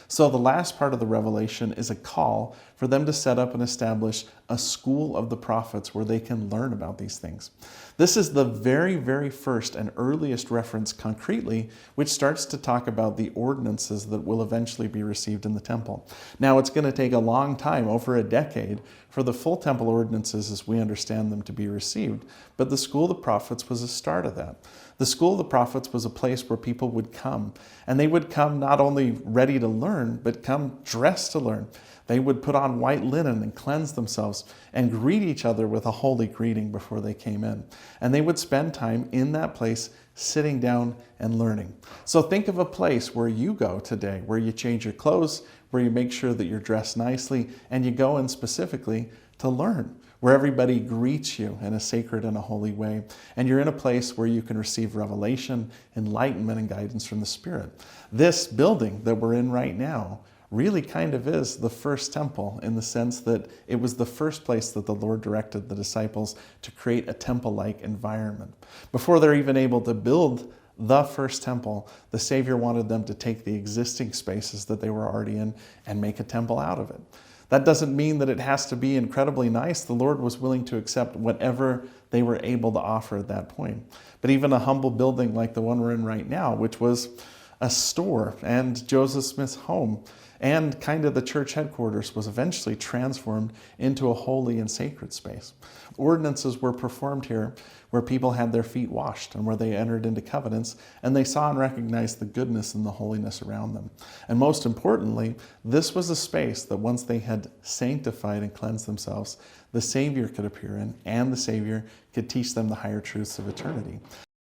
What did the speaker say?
So the last part of the revelation is a call for them to set up and establish a school of the prophets where they can learn about these things. This is the very, very first and earliest reference concretely, which starts to talk about the ordinances that will eventually be received in the temple. Now, it's going to take a long time, over a decade, for the full temple ordinances as we understand them to be received, but the school of the prophets was a start of that. The school of the prophets was a place where people would come, and they would come not only ready to learn, but come dressed to learn. They would put on white linen and cleanse themselves and greet each other with a holy greeting before they came in. And they would spend time in that place sitting down and learning. So think of a place where you go today, where you change your clothes, where you make sure that you're dressed nicely, and you go in specifically to learn, where everybody greets you in a sacred and a holy way. And you're in a place where you can receive revelation, enlightenment, and guidance from the Spirit. This building that we're in right now really kind of is the first temple, in the sense that it was the first place that the Lord directed the disciples to create a temple-like environment. Before they're even able to build the first temple, the Savior wanted them to take the existing spaces that they were already in and make a temple out of it. That doesn't mean that it has to be incredibly nice. The Lord was willing to accept whatever they were able to offer at that point. But even a humble building like the one we're in right now, which was a store and Joseph Smith's home and kind of the church headquarters, was eventually transformed into a holy and sacred space. Ordinances were performed here where people had their feet washed and where they entered into covenants, and they saw and recognized the goodness and the holiness around them. And most importantly, this was a space that once they had sanctified and cleansed themselves, the Savior could appear in, and the Savior could teach them the higher truths of eternity.